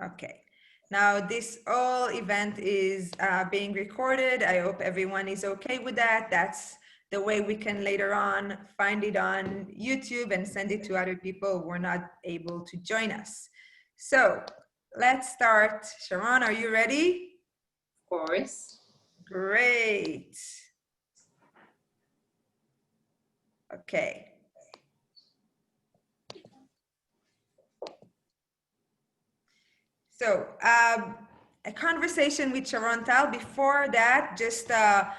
Okay. Now this whole event is being recorded. I hope everyone is okay with that. That's the way we can later on find it on YouTube and send it to other people who are not able to join us. So let's start. Sharon, are you ready? Of course. Great. Okay. So a conversation with Sharon Tal. Before that, just a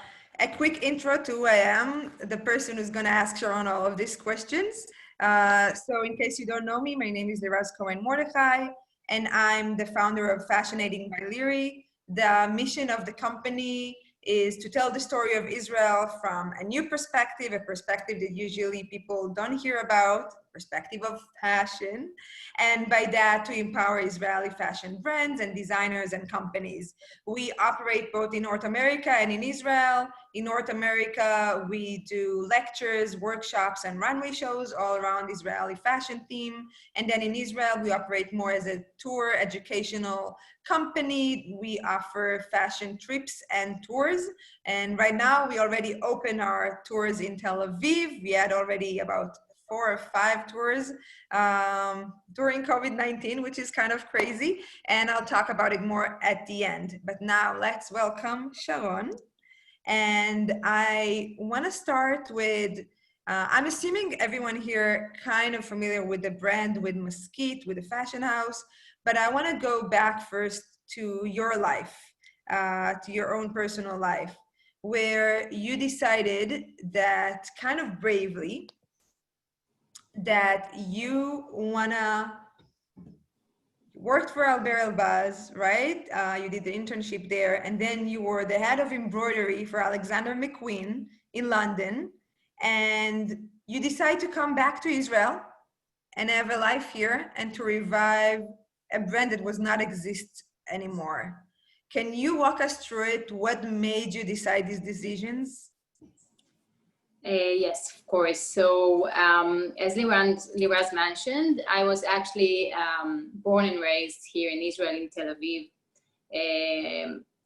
quick intro to who I am, the person who's going to ask Sharon all of these questions. So in case you don't know me, my name is Liraz Cohen Mordechai, and I'm the founder of Fashionating by Liri. The mission of the company is to tell the story of Israel from a new perspective, a perspective that usually people don't hear about, perspective of fashion, and by that to empower Israeli fashion brands and designers and companies. We operate both in North America and in Israel. In North America, we do lectures, workshops, and runway shows all around Israeli fashion theme. And then in Israel, we operate more as a tour educational company. We offer fashion trips and tours. And right now, we already open our tours in Tel Aviv. We had already about 4 or 5 tours during COVID-19, which is kind of crazy. And I'll talk about it more at the end. But now let's welcome Sharon. And I want to start with, I'm assuming everyone here kind of familiar with the brand, with Maskit, with the fashion house, but I want to go back first to your life, to your own personal life, where you decided that kind of bravely that you wanna worked for Albert Elbaz, right? You did the internship there, and then you were the head of embroidery for Alexander McQueen in London, and you decide to come back to Israel and have a life here and to revive a brand that was not exist anymore. Can you walk us through it? What made you decide these decisions? Yes, of course. So as Liraz mentioned, I was actually born and raised here in Israel, in Tel Aviv.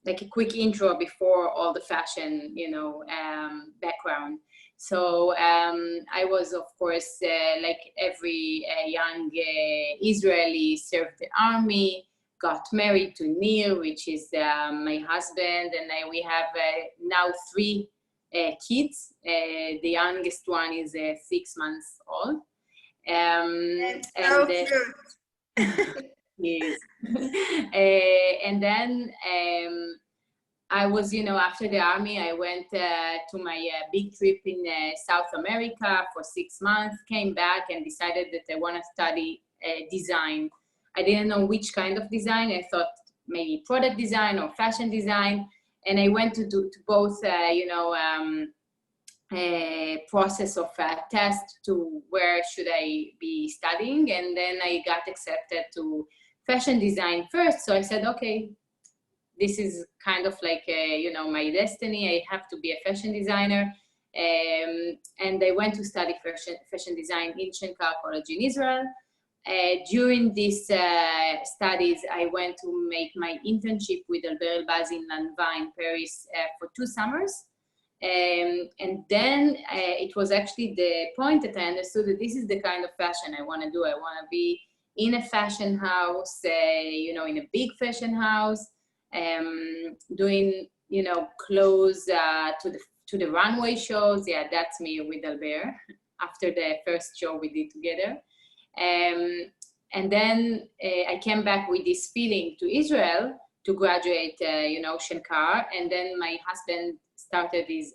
Like a quick intro before all the fashion, background. So I was, of course, like every young Israeli, served the army, got married to Nir, which is my husband, and we have now 3 kids. The youngest one is 6 months old. It's so cute. Yes. And then I was, after the army, I went to my big trip in South America for 6 months, came back and decided that I want to study design. I didn't know which kind of design. I thought maybe product design or fashion design. And I went to both, process of test to where should I be studying. And then I got accepted to fashion design first. So I said, okay, this is kind of like, my destiny. I have to be a fashion designer. And I went to study fashion design in Shankar College in Israel. During these studies, I went to make my internship with Albert Elbaz in Lanvin in Paris for 2 summers. And then it was actually the point that I understood that this is the kind of fashion I want to do. I want to be in a fashion house, in a big fashion house, doing, clothes to the runway shows. Yeah, that's me with Albert after the first show we did together. And then I came back with this feeling to Israel to graduate, Shankar. And then my husband started his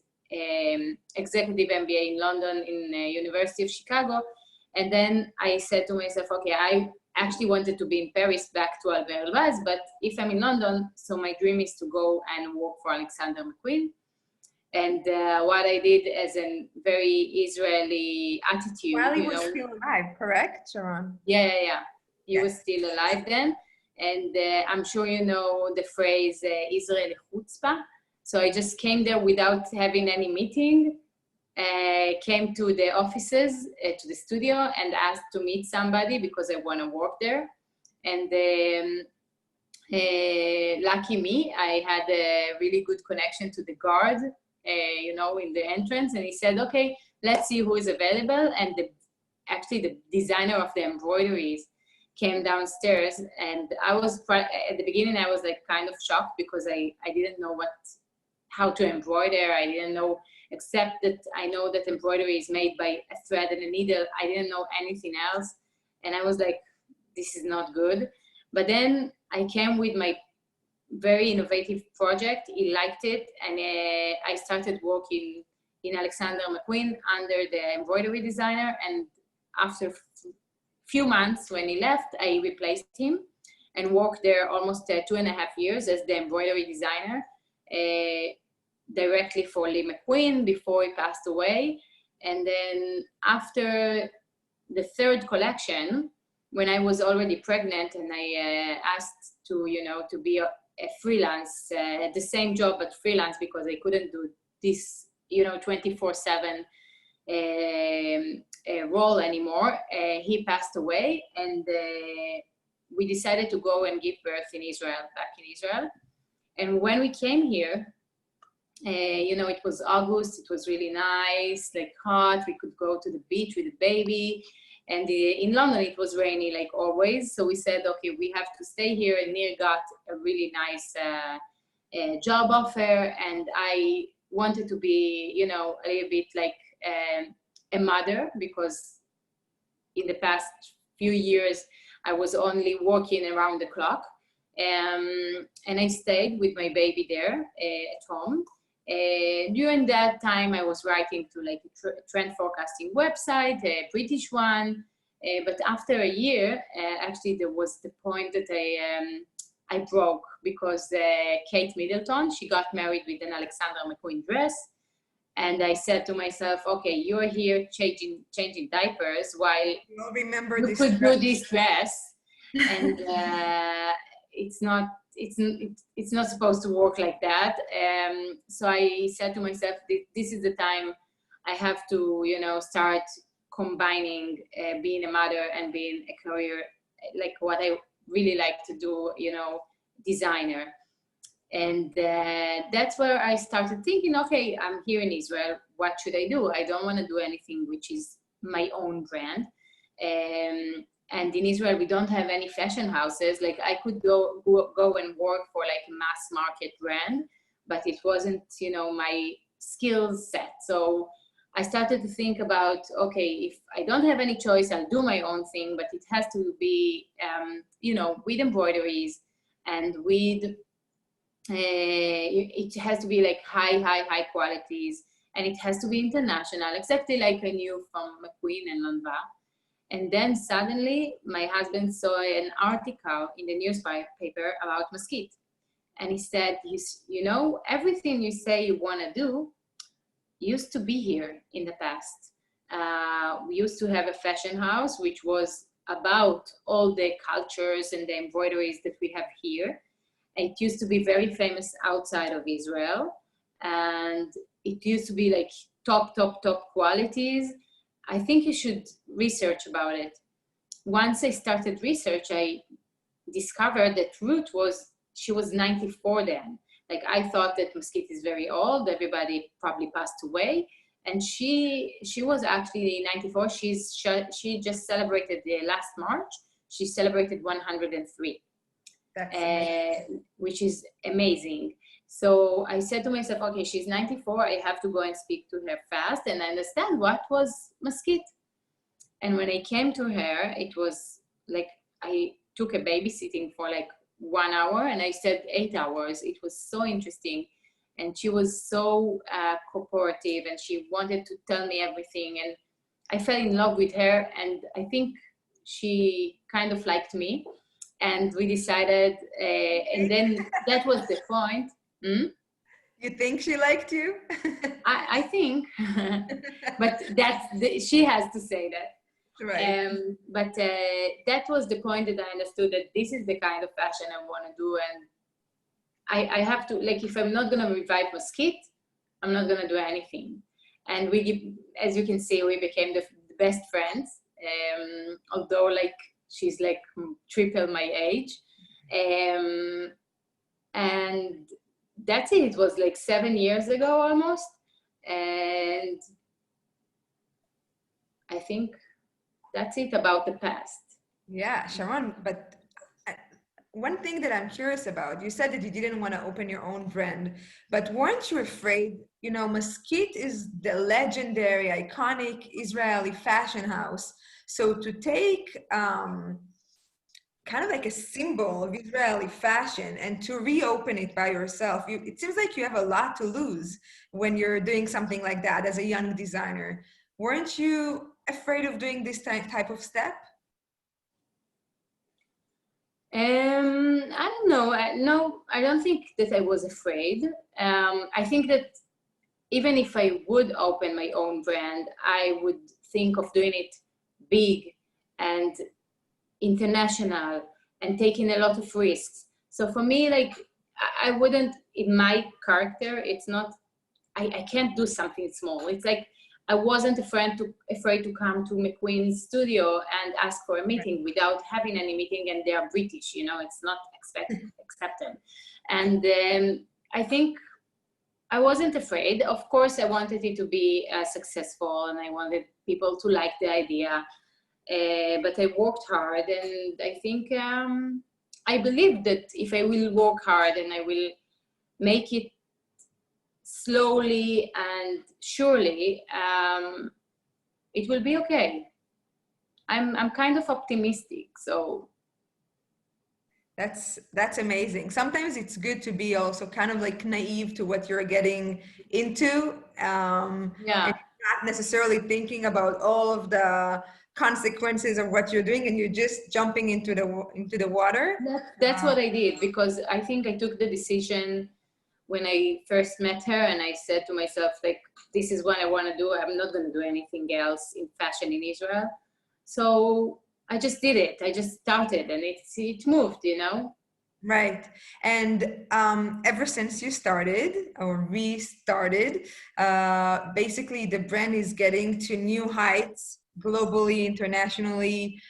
executive MBA in London in University of Chicago. And then I said to myself, okay, I actually wanted to be in Paris back to Albert Elbaz, but if I'm in London, so my dream is to go and work for Alexander McQueen. And what I did as a very Israeli attitude. While he was still alive, correct, Sharon? Yeah. He was still alive then. And I'm sure you know the phrase Israeli chutzpah. So I just came there without having any meeting, came to the offices, to the studio, and asked to meet somebody because I want to work there. And lucky me, I had a really good connection to the guard, you know, in the entrance, and he said, okay, let's see who is available. And actually the designer of the embroideries came downstairs, and I was, at the beginning, I was like kind of shocked because I didn't know how to embroider. I didn't know, except that I know that embroidery is made by a thread and a needle. I didn't know anything else. And I was like, this is not good. But then I came with my very innovative project. He liked it. And I started working in Alexander McQueen under the embroidery designer. And after a few months when he left, I replaced him and worked there almost 2.5 years as the embroidery designer, directly for Lee McQueen before he passed away. And then after the third collection, when I was already pregnant and I asked to, you know, to be a freelance, the same job but freelance, because I couldn't do this, you know, 24/7 role anymore. He passed away, and we decided to go and give birth in Israel, back in Israel. And when we came here, you know, it was August, it was really nice, like hot, we could go to the beach with the baby. And in London, it was rainy, like always. So we said, okay, we have to stay here. And Nir got a really nice job offer. And I wanted to be, you know, a little bit like a mother, because in the past few years, I was only working around the clock. And I stayed with my baby there at home. During that time, I was writing to like a trend forecasting website, a British one. But after a year, actually, there was the point that I broke, because Kate Middleton, she got married with an Alexander McQueen dress. And I said to myself, okay, you're here changing diapers while you could do this dress. And it's not supposed to work like that. So I said to myself, this is the time I have to, you know, start combining being a mother and being a career, like what I really like to do, you know, designer. And that's where I started thinking, okay, I'm here in Israel, what should I do? I don't want to do anything which is my own brand. And in Israel, we don't have any fashion houses. Like I could go and work for like a mass market brand, but it wasn't, you know, my skill set. So I started to think about, okay, if I don't have any choice, I'll do my own thing, but it has to be, you know, with embroideries and with, it has to be like high qualities, and it has to be international, exactly like I knew from McQueen and Lanva. And then suddenly my husband saw an article in the newspaper about Maskit. And he said, you know, everything you say you want to do used to be here in the past. We used to have a fashion house, which was about all the cultures and the embroideries that we have here. It used to be very famous outside of Israel. And it used to be like top qualities. I think you should research about it. Once I started research, I discovered that Ruth she was 94 then. Like I thought that Maskit is very old, everybody probably passed away. And she was actually 94. She just celebrated the last March. She celebrated 103, which is amazing. So I said to myself, okay, she's 94. I have to go and speak to her fast and understand what was Maskit. And when I came to her, it was like I took a babysitting for like 1 hour, and I said 8 hours. It was so interesting. And she was so cooperative, and she wanted to tell me everything. And I fell in love with her, and I think she kind of liked me. And we decided, and then that was the point. You think she liked you? I think, but she has to say that. Right. But that was the point that I understood that this is the kind of fashion I want to do. And I have to, like, if I'm not going to revive Maskit, I'm not going to do anything. And as you can see, we became the best friends, although like she's like triple my age. And that's it. It was like 7 years ago almost. And I think that's it about the past. Yeah, Sharon, but one thing that I'm curious about, you said that you didn't want to open your own brand, but weren't you afraid? You know, Maskit is the legendary, iconic Israeli fashion house. So to take kind of like a symbol of Israeli fashion and to reopen it by yourself, it seems like you have a lot to lose when you're doing something like that as a young designer. Weren't you afraid of doing this type of step? I don't know. No, I don't think that I was afraid. I think that even if I would open my own brand, I would think of doing it big and international and taking a lot of risks. So for me, like, I wouldn't, in my character, it's not, I can't do something small. It's like I wasn't afraid to come to McQueen's studio and ask for a meeting without having any meeting, and they are British, you know, it's not accepted. And I think I wasn't afraid. Of course, I wanted it to be successful, and I wanted people to like the idea. But I worked hard, and I think I believe that if I will work hard and I will make it slowly and surely, it will be okay. I'm kind of optimistic, so. That's amazing. Sometimes it's good to be also kind of like naive to what you're getting into, Yeah. and not necessarily thinking about all of the consequences of what you're doing, and you're just jumping into the water. That's what I did, because I think I took the decision when I first met her, and I said to myself, like, this is what I want to do. I'm not going to do anything else in fashion in Israel. So I just did it. I just started, and it moved, you know? Right. And ever since you started or restarted, basically the brand is getting to new heights globally, internationally.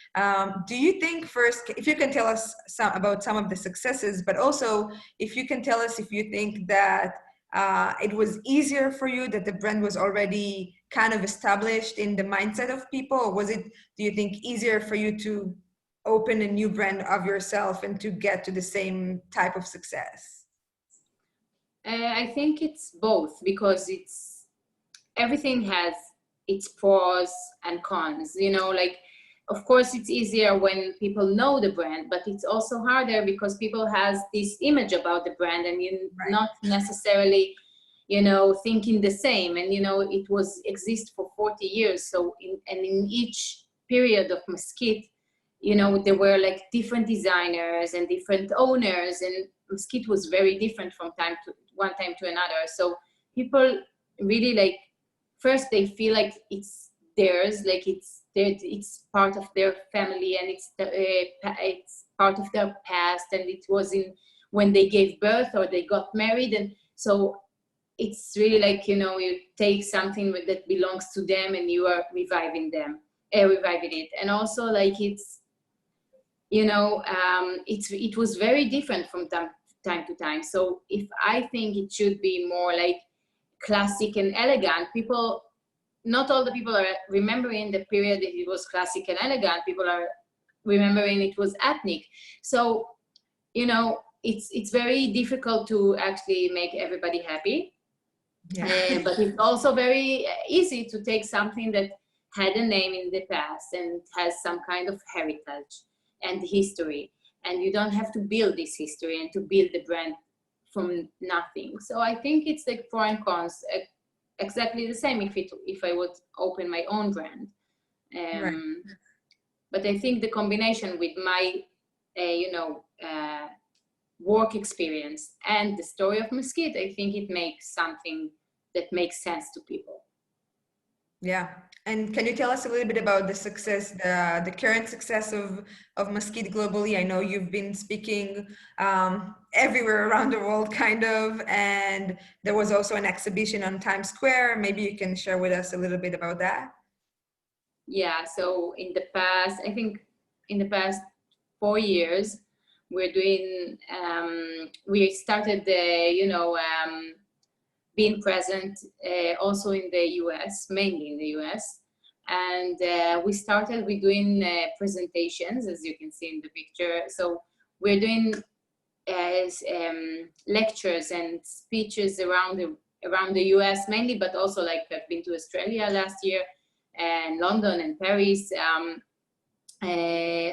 Do you think first, if you can tell us about some of the successes, but also if you can tell us if you think that it was easier for you, that the brand was already kind of established in the mindset of people, or was it, do you think, easier for you to open a new brand of yourself and to get to the same type of success? I think it's both, because everything has its pros and cons, you know, like, of course it's easier when people know the brand, but it's also harder because people has this image about the brand, and you're not necessarily, you know, thinking the same. And, you know, it was exist for 40 years. So in each period of Maskit, you know, there were like different designers and different owners, and Maskit was very different from one time to another. So people really, like, first they feel like it's theirs, like it's part of their family, and it's part of their past, and it was in when they gave birth or they got married. And so it's really like, you know, you take something that belongs to them and you are reviving it. And also, like, it's, you know, it was very different from time to time. So if I think it should be more like classic and elegant, not all the people are remembering the period that it was classic and elegant. People are remembering it was ethnic. So, you know, it's very difficult to actually make everybody happy. Yeah. But it's also very easy to take something that had a name in the past and has some kind of heritage and history, and you don't have to build this history and to build the brand from nothing. So I think it's like pro and cons, exactly the same if I would open my own brand. Right. But I think the combination with my, work experience and the story of Maskit, I think it makes something that makes sense to people. Yeah. And can you tell us a little bit about the success, the current success of Maskit globally? I know you've been speaking everywhere around the world, kind of, and there was also an exhibition on Times Square. Maybe you can share with us a little bit about that. Yeah, so I think in the past 4 years, we're doing, we started, being present also in the US, mainly in the US. And we started with doing presentations, as you can see in the picture. So we're doing lectures and speeches around the US mainly, but also like I've been to Australia last year and London and Paris,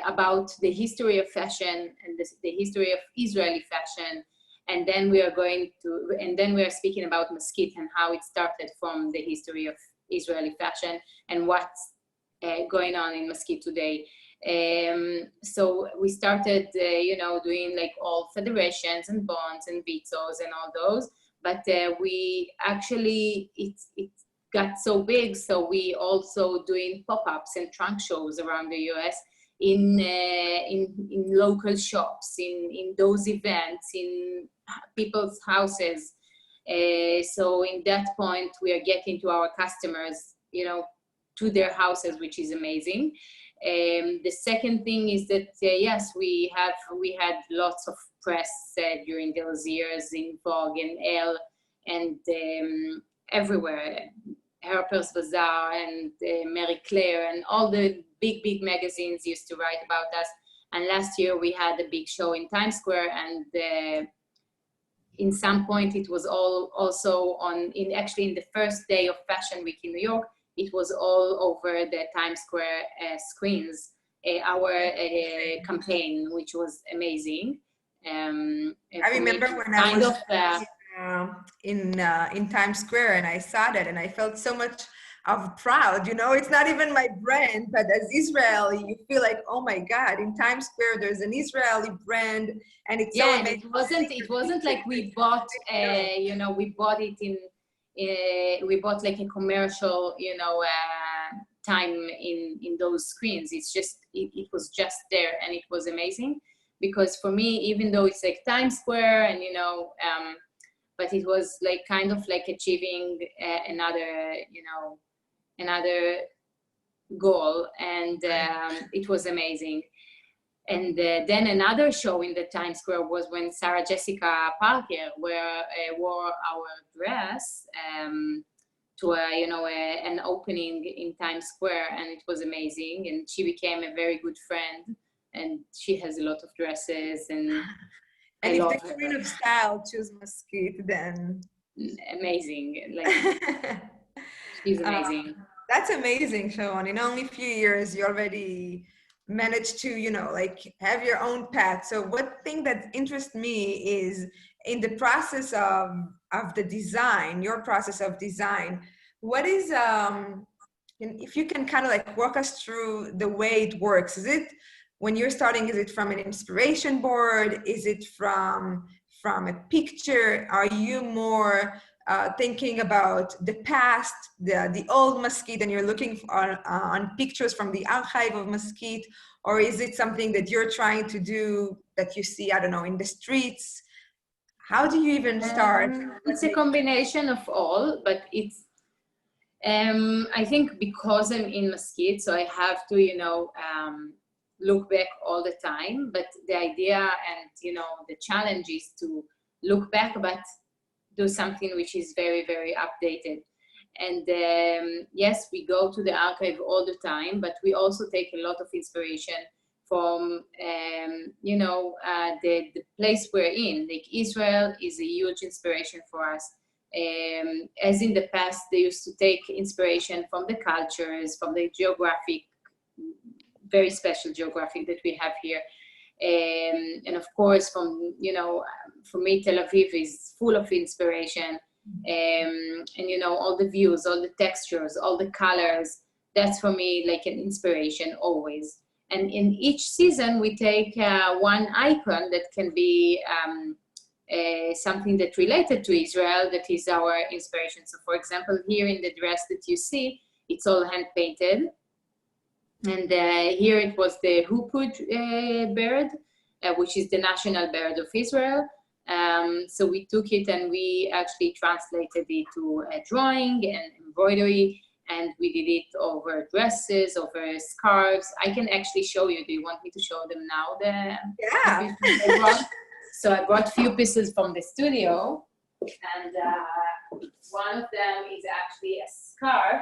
about the history of fashion and the history of Israeli fashion. And then we are speaking about Maskit and how it started from the history of Israeli fashion and what's going on in Maskit today. So we started, doing like all federations and bonds and VITOs and all those, but we actually, it got so big, so we also doing pop-ups and trunk shows around the US in local shops, in those events, in people's houses. So in that point, we are getting to our customers, to their houses, which is amazing. The second thing is that, yes, we had lots of press during those years in Vogue and Elle and everywhere, Harper's Bazaar and Marie Claire and all the big magazines used to write about us. And last year we had a big show in Times Square, and in some point it was all also actually in the first day of Fashion Week in New York, it was all over the Times Square screens, our campaign, which was amazing. I remember when I was in Times Square and I saw that and I felt so much of proud. It's not even my brand, but as Israeli, you feel like, oh my God, in Times Square there's an Israeli brand, and it's so amazing. It wasn't like we bought, we bought it in. We bought like a commercial, time in those screens. It's just, it was just there, and it was amazing. Because for me, even though it's like Times Square and, but it was like kind of like achieving another goal, and it was amazing. And then another show in the Times Square was when Sarah Jessica Parker wore our dress to an opening in Times Square, and it was amazing. And she became a very good friend, and she has a lot of dresses, and if the queen of style choose Maskit, then amazing. Like she's amazing. That's amazing, Sharon. In only a few years, you already managed to, have your own path. So one thing that interests me is in the process of the design, your process of design, what is, if you can kind of like walk us through the way it works. Is it, when you're starting, is it from an inspiration board? Is it from a picture? Are you more thinking about the past, the old Maskit, and you're looking on pictures from the archive of Maskit? Or is it something that you're trying to do that you see, I don't know, in the streets? How do you even start? It's a combination of all, but it's, I think because I'm in Maskit, so I have to, look back all the time. But the idea and, the challenge is to look back, but do something which is very, very updated. And yes, we go to the archive all the time, but we also take a lot of inspiration from, the place we're in. Like Israel is a huge inspiration for us. As in the past, they used to take inspiration from the cultures, from the geographic, very special geographic that we have here. And of course, from, for me, Tel Aviv is full of inspiration. And, all the views, all the textures, all the colors, that's for me like an inspiration always. And in each season, we take one icon that can be something that related to Israel, that is our inspiration. So for example, here in the dress that you see, it's all hand painted. And here it was the hupud bird, which is the national bird of Israel. So we took it and we actually translated it to a drawing and embroidery. and we did it over dresses, over scarves. I can actually show you. Do you want me to show them now? Yeah. So I brought a few pieces from the studio, and one of them is actually a scarf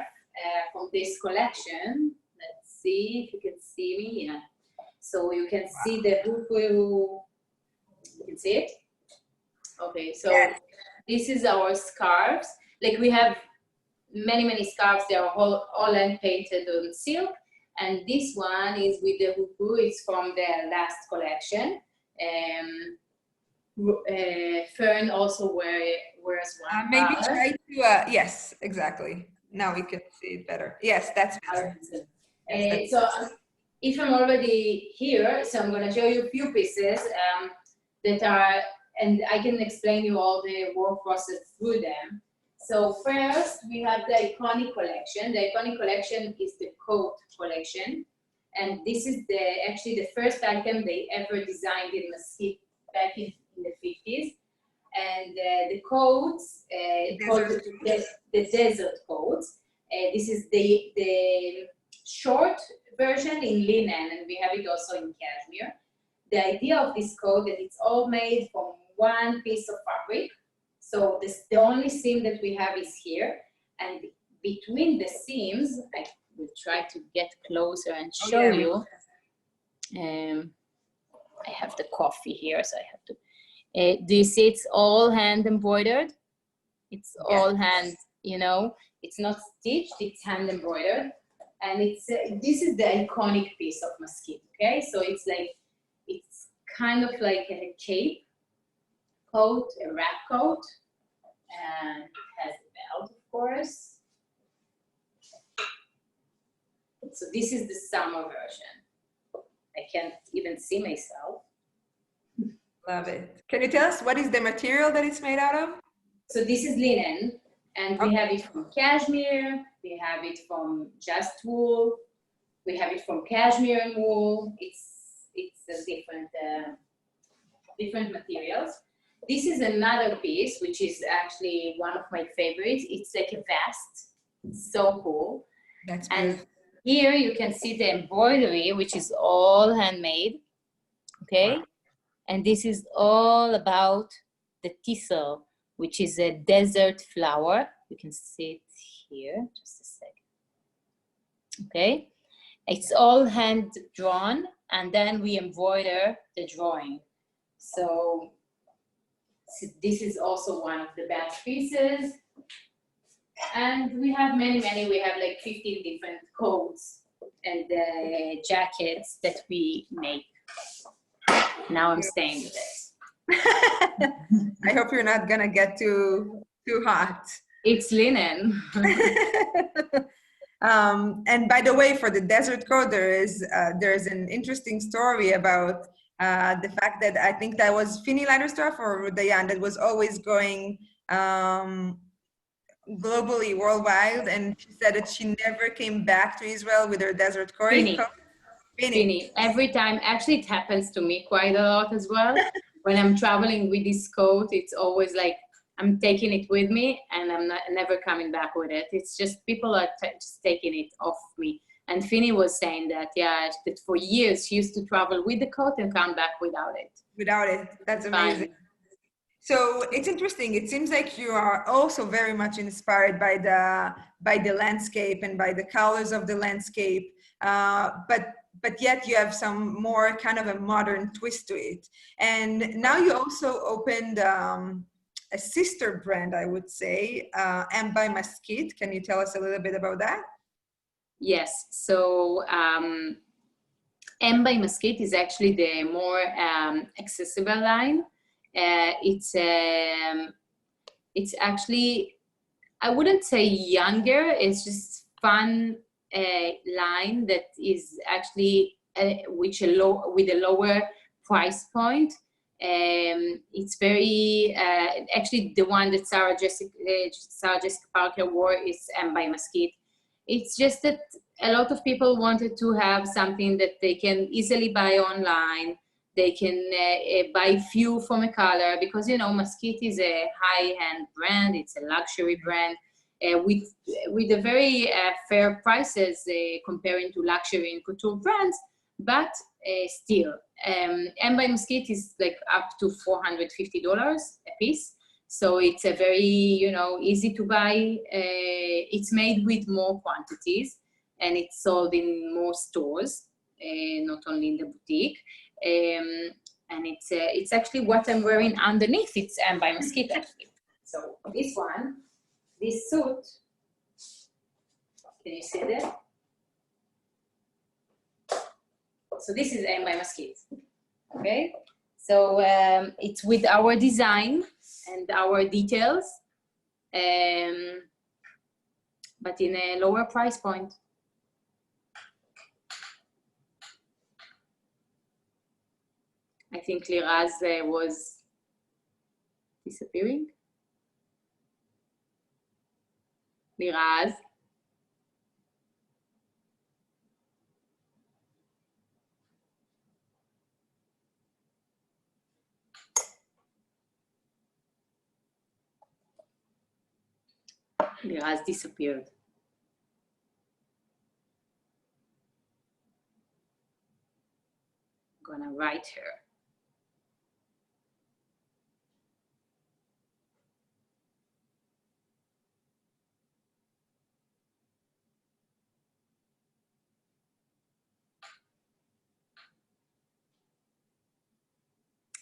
from this collection. Let's see if you can see me. Yeah. So you can see the hoopoo. You can see it? Okay, so this is our scarves. Like we have many scarves. They are all hand painted on silk, and this one is with the hoopoo. It's from the last collection. Fern also wears one. Maybe try to, yes, exactly. Now we can see it better. Yes, that's better. Yes, so if I'm already here, so I'm going to show you a few pieces that are, and I can explain you all the work process through them. So first, we have the iconic collection. The iconic collection is the coat collection. And this is actually the first item they ever designed in Maskit back in the 50s. And the coats, called the desert coats. This is the short version in linen, and we have it also in cashmere. The idea of this coat that it's all made from one piece of fabric. So the only seam that we have is here, and between the seams, I will try to get closer and show you. I have the coffee here, so I have to. Do you see it's all hand embroidered? It's all hand, you know, it's not stitched, it's hand embroidered. And it's this is the iconic piece of Maskit, okay? So it's like, it's kind of like a cape coat, a wrap coat, and it has a belt, of course. So this is the summer version. I can't even see myself. Love it. Can you tell us what is the material that it's made out of? So this is linen, and we have it from cashmere, we have it from just wool, we have it from cashmere and wool. It's a different materials. This is another piece, which is actually one of my favorites. It's like a vest. It's so cool. That's and beautiful. Here you can see the embroidery, which is all handmade. Okay. Wow. And this is all about the thistle, which is a desert flower. You can see it here, just a second. Okay. It's all hand drawn, and then we embroider the drawing. So this is also one of the best pieces. And we have many, we have like 15 different coats and jackets that we make. Now I'm staying with it. I hope you're not gonna get too hot. It's linen. And by the way, for the desert coat, there's an interesting story about the fact that I think that was Fini Leidersdorf or Dayan that was always going globally, worldwide, and she said that she never came back to Israel with her desert coat. Fini. Every time, actually it happens to me quite a lot as well. When I'm traveling with this coat, it's always like I'm taking it with me and I'm never coming back with it. It's just people are just taking it off me. And Fini was saying that, yeah, that for years she used to travel with the coat and come back without it. Without it, that's amazing. Fine. So it's interesting. It seems like you are also very much inspired by the landscape and by the colors of the landscape, but yet you have some more kind of a modern twist to it. And now you also opened a sister brand, I would say, M by Maskit. Can you tell us a little bit about that? Yes. So M by Maskit is actually the more accessible line. It's actually, I wouldn't say younger, it's just fun line that is actually with a lower price point. It's very, actually the one that Sarah Jessica Parker wore is M by Maskit. It's just that a lot of people wanted to have something that they can easily buy online. They can buy few from a color because, you know, Maskit is a high-end brand. It's a luxury brand. with a very fair prices comparing to luxury and couture brands, but still, M by Maskit is like up to $450 a piece. So it's a very, easy to buy. It's made with more quantities and it's sold in more stores, not only in the boutique. And it's actually what I'm wearing underneath. It's M by Maskit actually. So this suit, can you see that? So this is M by Maskit, okay? So it's with our design and our details, but in a lower price point. I think Liraz was disappearing. Liraz. Liraz disappeared. I'm gonna write her.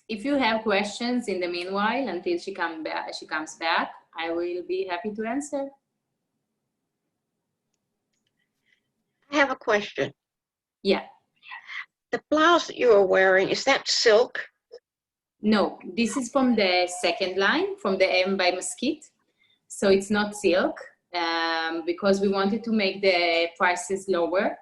If you have questions in the meanwhile, until she comes back, I will be happy to answer. I have a question. Yeah. The blouse that you are wearing, is that silk? No, this is from the second line, from the M by Maskit. So it's not silk, because we wanted to make the prices lower.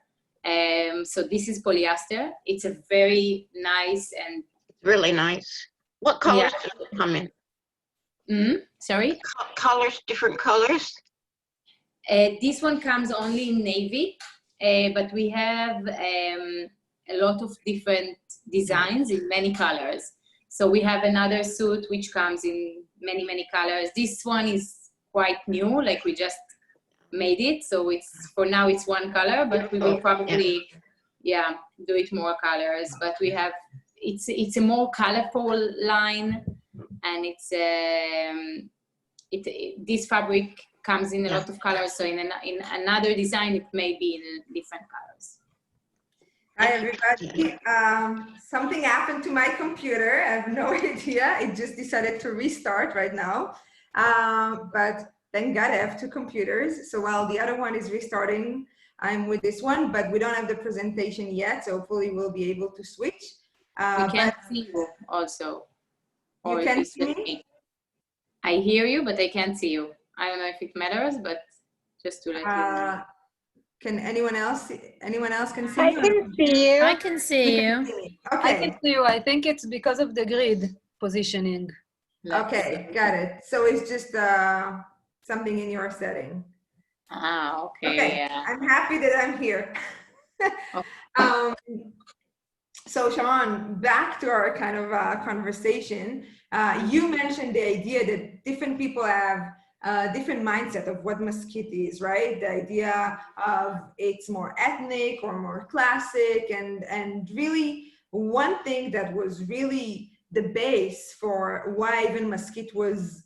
So this is polyester. It's a very nice and Really nice. What colors does it come in? Sorry? Colors, different colors? This one comes only in navy, but we have a lot of different designs in many colors. So we have another suit which comes in many, many colors. This one is quite new, like we just made it. So it's, for now it's one color, but we will probably, do it more colors. But we have, it's a more colorful line, and it's this fabric comes in a lot of colors. So in another design, it may be in different colors. Hi everybody. Something happened to my computer. I have no idea. It just decided to restart right now. But thank God I have two computers. So while the other one is restarting, I'm with this one, but we don't have the presentation yet. So hopefully we'll be able to switch. We can't see you also. You can see me? I hear you, but I can't see you. I don't know if it matters, but just to let you know. Can anyone else can see I you? can see you. I can see you. Okay. I can see you. I think it's because of the grid positioning. Okay, got it. So it's just something in your setting. Ah, okay. Okay, Yeah. I'm happy that I'm here. So Sharon, back to our kind of conversation. You mentioned the idea that different people have different mindset of what Maskit is, right? The idea of it's more ethnic or more classic, and really one thing that was really the base for why even Maskit was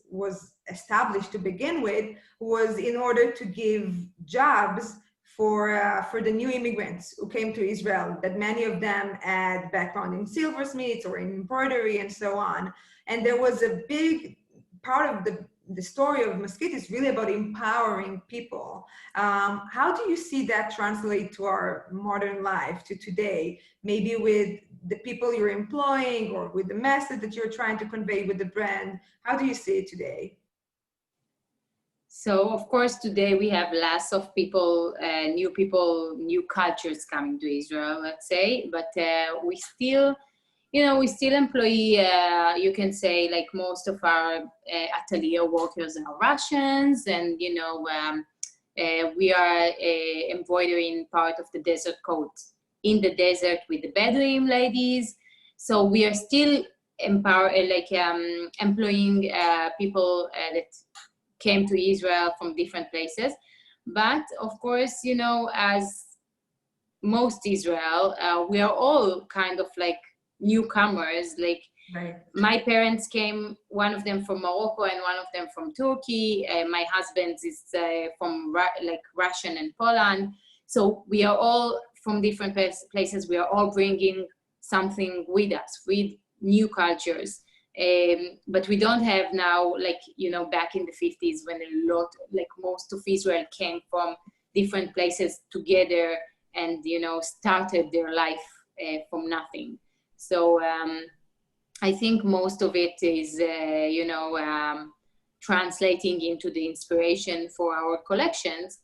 established to begin with was in order to give jobs for the new immigrants who came to Israel, that many of them had background in silversmiths or in embroidery and so on. And there was a big part of the story of Maskit is really about empowering people. How do you see that translate to our modern life, to today, maybe with the people you're employing or with the message that you're trying to convey with the brand? How do you see it today? So of course today we have lots of people, new cultures coming to Israel, let's say, but we still, we still employ, you can say, like most of our atelier workers are Russians, and we are embroidering part of the desert coat in the desert with the Bedouin ladies. So we are still employing people that came to Israel from different places. But of course, you know, as most Israel, we are all kind of like newcomers. Like Right. my parents came, one of them from Morocco and one of them from Turkey. My husband is from like Russian and Poland. So we are all from different places. We are all bringing something with us, with new cultures. But we don't have now, like, you know, back in the 50s when a lot, like most of Israel came from different places together and, you know, started their life from nothing. So I think most of it is, you know, translating into the inspiration for our collections,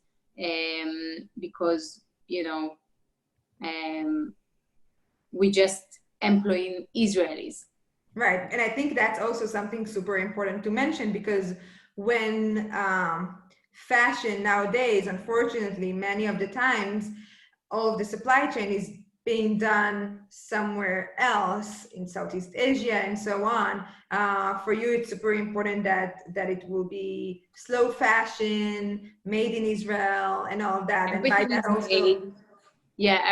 because, you know, we just employ Israelis. Right. And I think that's also something super important to mention, because when fashion nowadays, unfortunately, many of the times, all of the supply chain is being done somewhere else in Southeast Asia and so on. For you, it's super important that it will be slow fashion, made in Israel, and all of that. And by that also,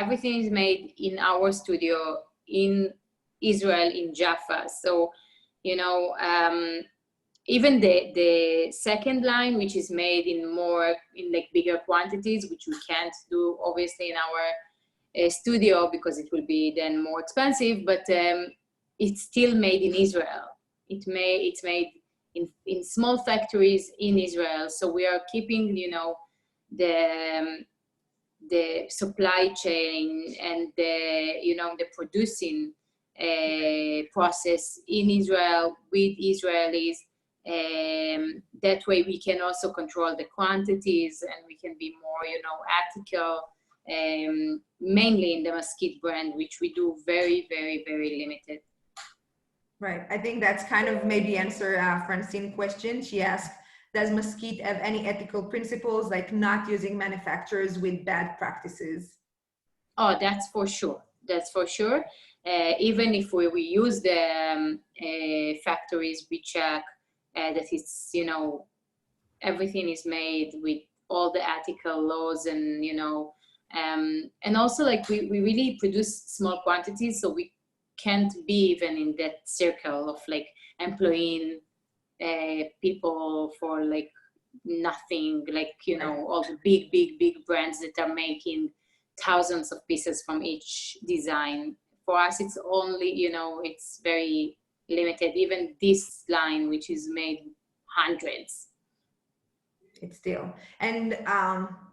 everything is made in our studio in Israel, in Jaffa. So, you know, even the second line, which is made in like bigger quantities, which we can't do obviously in our studio because it will be then more expensive, but it's still made in Israel. It's made in small factories in Israel. So we are keeping, you know, the supply chain and the, you know, the producing process in Israel with Israelis. That way we can also control the quantities and we can be more, you know, ethical, mainly in the Maskit brand, which we do very, very, very limited. right. I think that's kind of maybe answer Francine's question. She asked, does Maskit have any ethical principles, like not using manufacturers with bad practices? Oh, that's for sure. That's for sure. Even if we use the factories, we check that it's, you know, everything is made with all the ethical laws and, you know, and also like we really produce small quantities, so we can't be even in that circle of like employing people for like nothing, like, you know, all the big brands that are making thousands of pieces from each design. For us, it's only, you know, it's very limited. Even this line, which is made hundreds. It's still, and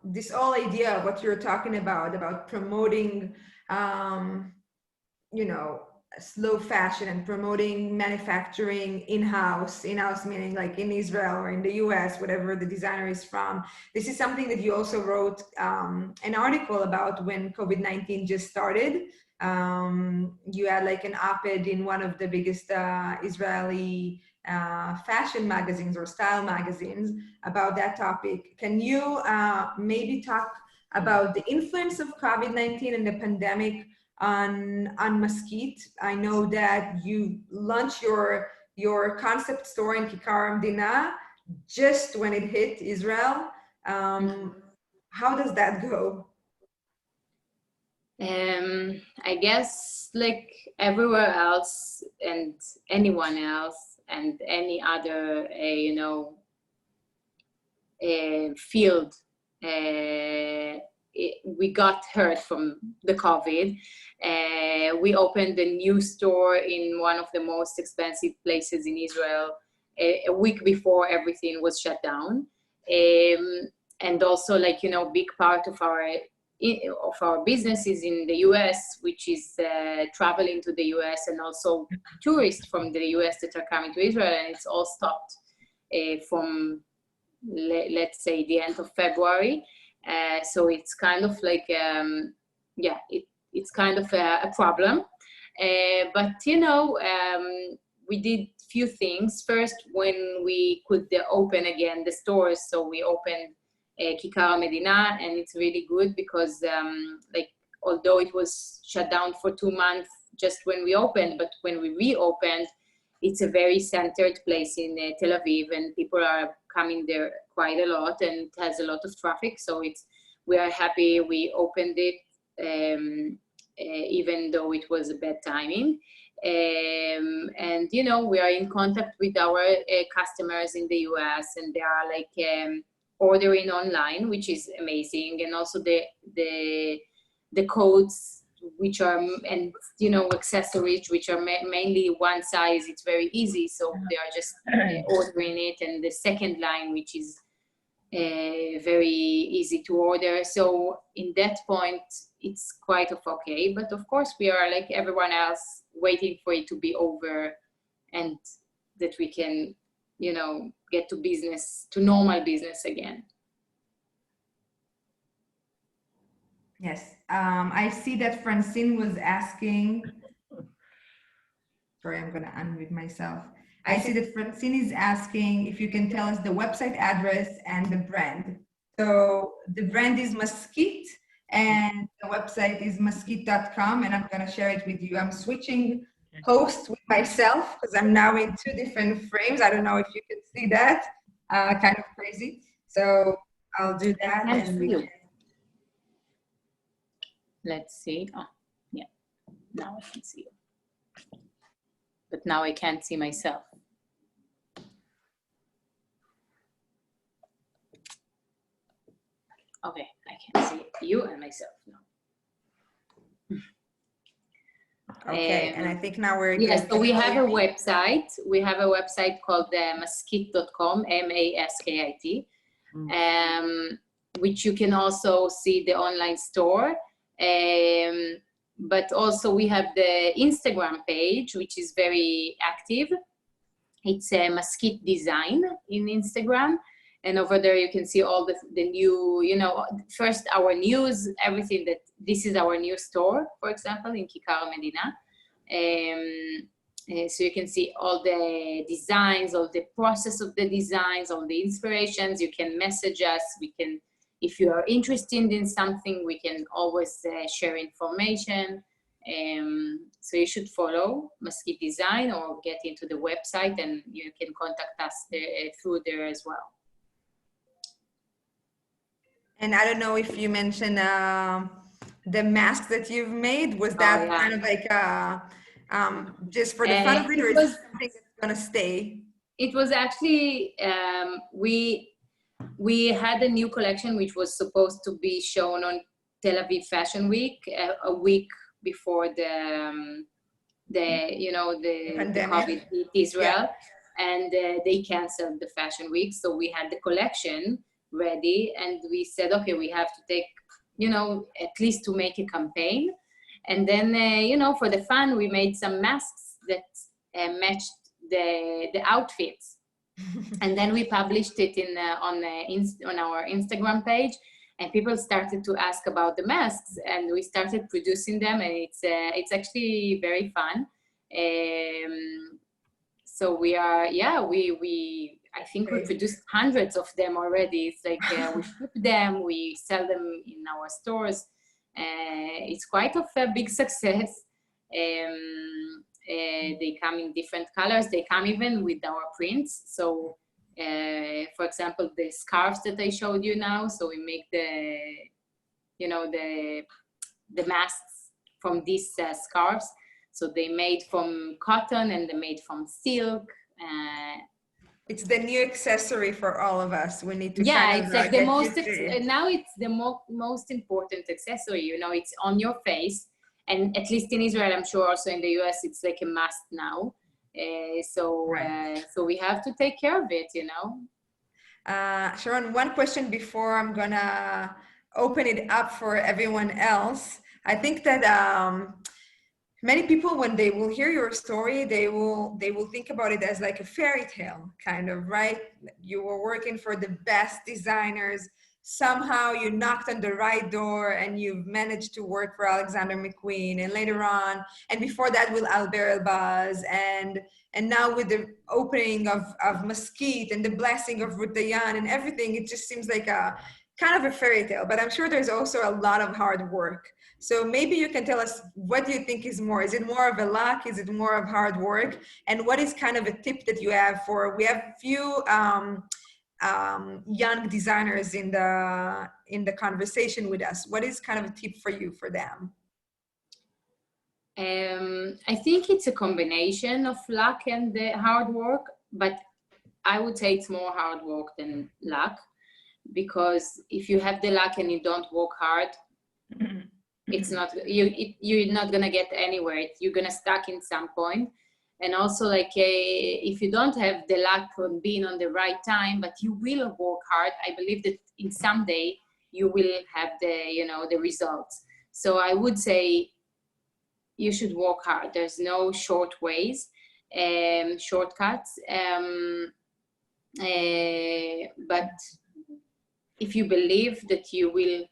this whole idea of what you're talking about promoting, you know, slow fashion and promoting manufacturing in-house meaning like in Israel or in the US, whatever the designer is from. This is something that you also wrote an article about when COVID-19 just started. You had like an op-ed in one of the biggest Israeli fashion magazines or style magazines about that topic. Can you maybe talk about the influence of COVID-19 and the pandemic on Maskit? I know that you launched your concept store in Kikar Amdina just when it hit Israel. How does that go? I guess like everywhere else and anyone else and any other, you know, field, we got hurt from the COVID. We opened a new store in one of the most expensive places in Israel a week before everything was shut down. And also, like, you know, big part of our business is in the US, which is traveling to the US and also tourists from the US that are coming to Israel, and it's all stopped from, let's say, the end of February. So it's kind of like, it's kind of a problem. But, you know, we did few things. First, when we could open again the stores, so we opened Kikar Medina, and it's really good because, like, although it was shut down for 2 months just when we opened, but when we reopened, it's a very centered place in Tel Aviv, and people are coming there quite a lot, and it has a lot of traffic. So we are happy we opened it, even though it was a bad timing. And you know, we are in contact with our customers in the US, and they are like ordering online, which is amazing. And also the codes, which are, and you know, accessories, which are mainly one size, it's very easy. So they are just ordering it. And the second line, which is very easy to order. So in that point, it's quite okay. But of course, we are like everyone else, waiting for it to be over, and that we can, you know, get to business, to normal business again. Yes, I see that Francine was asking. Sorry, I'm gonna unmute myself. I see that Francine is asking if you can tell us the website address and the brand. So the brand is Maskit and the website is maskit.com, and I'm gonna share it with you. I'm switching host with myself because I'm now in 2 different frames. I don't know if you can see that, kind of crazy. So I'll do that and we can. Let's see. Oh, yeah, now I can see you. But now I can't see myself. Okay, I can see you and myself now. Okay, and I think now we're good. Yes, so we have a website. We have a website called maskit.com, M-A-S-K-I-T, which you can also see the online store. But also we have the Instagram page, which is very active. It's a Maskit Design in Instagram. And over there you can see all the new, you know, first our news, everything that this is our new store, for example, in Kikar Medina. So you can see all the designs, all the process of the designs, all the inspirations. You can message us. We can, if you are interested in something, we can always share information. So you should follow Maskit Design or get into the website, and you can contact us through there as well. And I don't know if you mentioned the mask that you've made. Was that kind of like just for the fun of it, or is it something that's gonna stay? It was actually, we had a new collection which was supposed to be shown on Tel Aviv Fashion Week a week before the COVID hit Israel, and they canceled the fashion week. So we had the collection ready, and we said, okay, we have to take, you know, at least to make a campaign. And then, you know, for the fun, we made some masks that matched the outfits. And then we published it on our Instagram page, and people started to ask about the masks, and we started producing them, and it's actually very fun. So we are, I think we produced hundreds of them already. It's like we ship them, we sell them in our stores. It's quite of a big success. They come in different colors. They come even with our prints. So, for example, the scarves that I showed you now. So we make the masks from these scarves. So they made from cotton and they made from silk. It's the new accessory for all of us. We need to it's like the most, now it's the most important accessory, you know, it's on your face. And at least in Israel, I'm sure also in the US, it's like a must now. So we have to take care of it, you know. Sharon, one question before I'm gonna open it up for everyone else. I think that many people, when they will hear your story, they will think about it as like a fairy tale, kind of, right? You were working for the best designers. Somehow you knocked on the right door and you've managed to work for Alexander McQueen, and later on, and before that with Albert Elbaz, and now with the opening of Maskit and the blessing of Ruth Dayan and everything, it just seems like a kind of a fairy tale, but I'm sure there's also a lot of hard work. So maybe you can tell us, what do you think is more? Is it more of a luck? Is it more of hard work? And what is kind of a tip that you have for, we have few young designers in the conversation with us? What is kind of a tip for you for them? I think it's a combination of luck and the hard work, but I would say it's more hard work than luck, because if you have the luck and you don't work hard, it's not you're not gonna get anywhere. You're gonna stuck in some point. And also, like, if you don't have the luck on being on the right time, but you will work hard, I believe that in some day you will have the results. So I would say you should work hard. There's no short ways, shortcuts. But if you believe that you will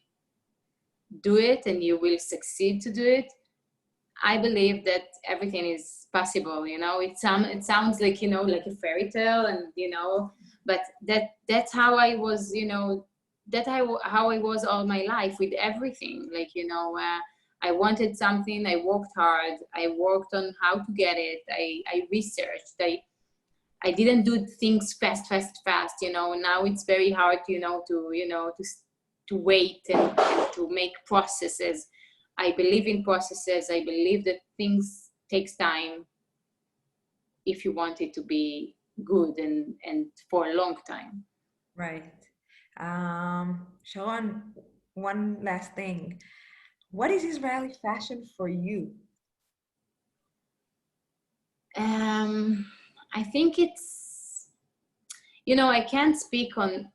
do it and you will succeed to do it, I believe that everything is possible. It sounds like, like a fairy tale, and but that's how I was, how I was all my life with everything. Like, I wanted something, I worked hard, I worked on how to get it, I researched, I didn't do things fast. Now it's very hard, to wait and to make processes. I believe in processes. I believe that things takes time if you want it to be good and for a long time. Right. Sharon, one last thing. What is Israeli fashion for you? I think it's, I can't speak on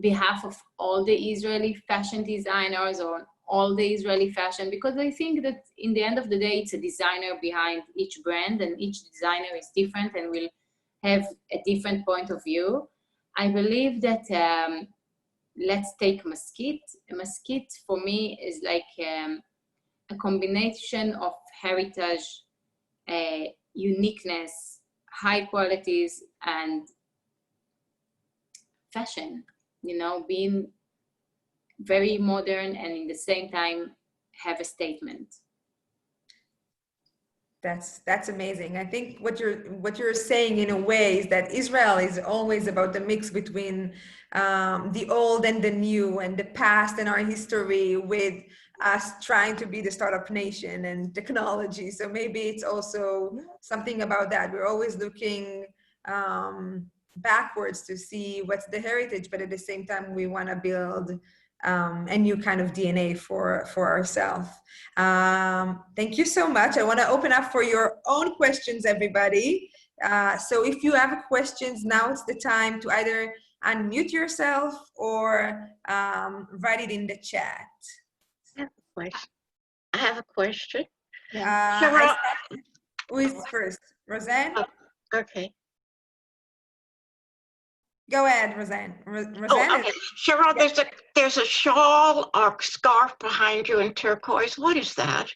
behalf of all the Israeli fashion designers or all the Israeli fashion, because I think that in the end of the day, it's a designer behind each brand, and each designer is different and will have a different point of view. I believe that, let's take Maskit. Maskit for me is like a combination of heritage, uniqueness, high qualities, and fashion, being very modern and in the same time have a statement. That's amazing. I think what you're saying in a way is that Israel is always about the mix between the old and the new, and the past and our history, with us trying to be the startup nation and technology. So maybe it's also something about that. We're always looking backwards to see what's the heritage, but at the same time we want to build a new kind of DNA for ourselves. Thank you so much. I want to open up for your own questions, everybody. So if you have questions, now it's the time to either unmute yourself or write it in the chat. I have a question. Who is first? Roseanne? Okay. Go ahead, Roseanne. Roseanne. Oh, okay. Sharon, there's a shawl or scarf behind you in turquoise. What is that?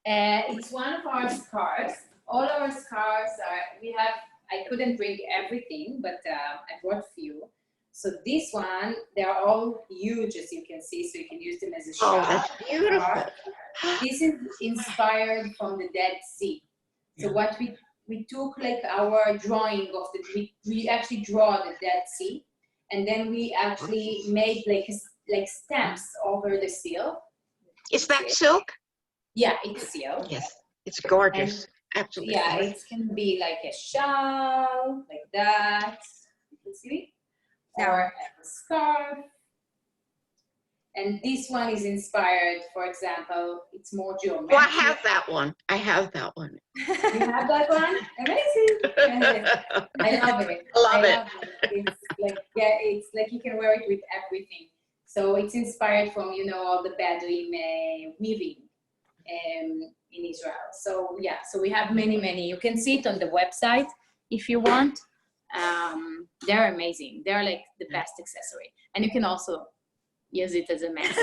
It's one of our scarves. All our scarves I couldn't bring everything, but I brought a few. So this one, they're all huge, as you can see, so you can use them as a shawl. Oh, that's beautiful. This is inspired from the Dead Sea. So what we took, like, our drawing of we actually draw the Dead Sea, and then we actually made like stamps over the seal. Is that silk? Yeah, it's silk. Yes, it's gorgeous. And, absolutely. Yeah, it can be like a shawl, like that. You can see, or a scarf. And this one is inspired, for example, it's more geometric. Well, I have that one. You have that one? Amazing. I love it. Love it. It's like you can wear it with everything. So it's inspired from, all the Bedouin weaving in Israel. So yeah, so we have many. You can see it on the website if you want. They're amazing. They're like the best accessory. And you can also use it as a mask.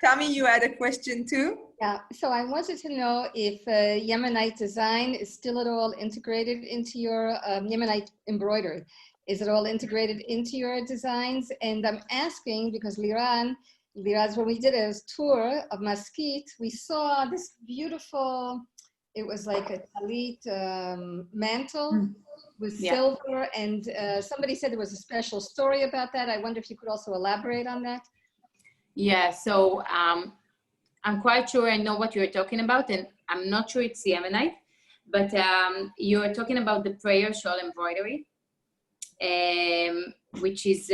Tami, you had a question too? Yeah, so I wanted to know if Yemenite design is still at all integrated into your Yemenite embroidery. Is it all integrated into your designs? And I'm asking because Liraz, when we did a tour of Maskit, we saw this beautiful it was like a talit mantle with Yeah. silver, and somebody said there was a special story about that. I wonder if you could also elaborate on that. Yeah, so I'm quite sure I know what you're talking about, and I'm not sure it's Yemenite, but you're talking about the prayer shawl embroidery, which is,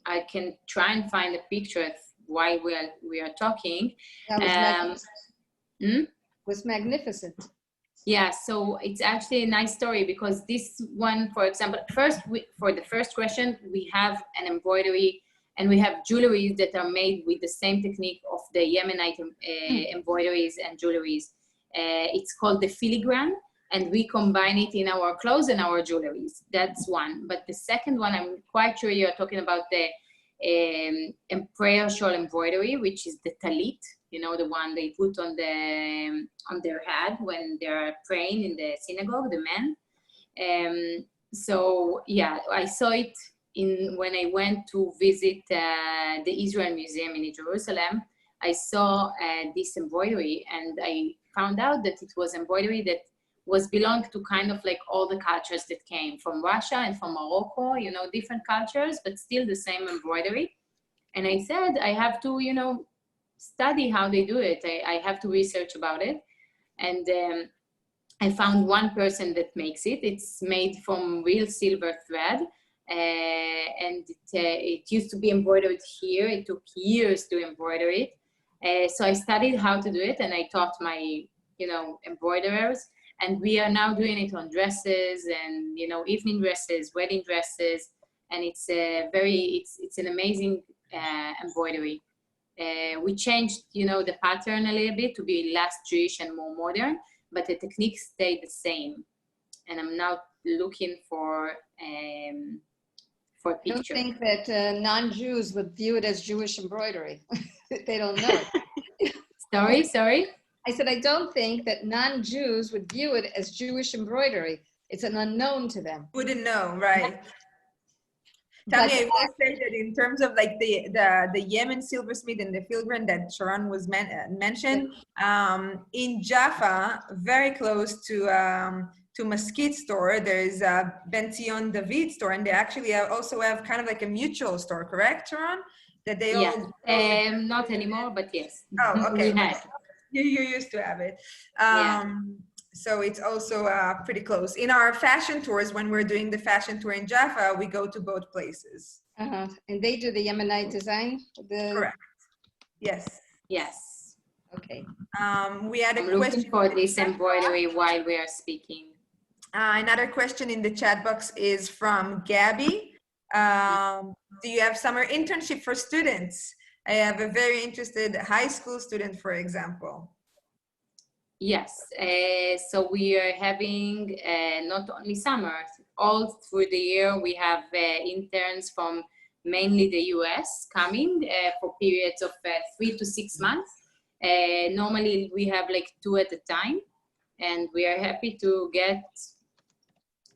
I can try and find a picture while we are talking. That was magnificent. Was magnificent. Yeah, so it's actually a nice story because this one, for example, for the first question, we have an embroidery and we have jewelries that are made with the same technique of the Yemenite embroideries and jewelries. It's called the filigrane, and we combine it in our clothes and our jewelries. That's one. But the second one, I'm quite sure you're talking about the prayer shawl embroidery, which is the talit. You know, the one they put on their head when they're praying in the synagogue, the men. So yeah, I saw it when I went to visit the Israel Museum in Jerusalem. I saw this embroidery, and I found out that it was embroidery that was belonged to kind of like all the cultures that came from Russia and from Morocco, you know, different cultures, but still the same embroidery. And I said, I have to, you know, study how they do it. I have to research about it. And I found one person that makes it. It's made from real silver thread. And it used to be embroidered here. It took years to embroider it. So I studied how to do it, and I taught my, you know, embroiderers. And we are now doing it on dresses and, you know, evening dresses, wedding dresses. And it's it's an amazing embroidery. We changed, you know, the pattern a little bit to be less Jewish and more modern, but the technique stayed the same. And I'm now looking for a I picture. don't think that non-Jews would view it as Jewish embroidery. They don't know it. Sorry? I said, I don't think that non-Jews would view it as Jewish embroidery. It's an unknown to them. Wouldn't know, right? Tami, I will say that in terms of like the Yemen silversmith and the filigrane that Sharon was mentioned, in Jaffa, very close to Maskit store, there's a Ben Zion David store, and they actually also have kind of like a mutual store, correct, Sharon? That they all not anymore, but yes. Oh, okay. We had. You used to have it. Yeah. So it's also pretty close. In our fashion tours, when we're doing the fashion tour in Jaffa, we go to both places. And they do the Yemenite design? Correct. Yes. Yes. Okay. We had a I'm question looking for this embroidery while we are speaking. Another question in the chat box is from Gabby. Do you have summer internship for students? I have a very interested high school student, for example. Yes, so we are having not only summer, all through the year we have interns from mainly the US coming for periods of 3 to 6 months. Normally we have like 2 at a time, and we are happy to get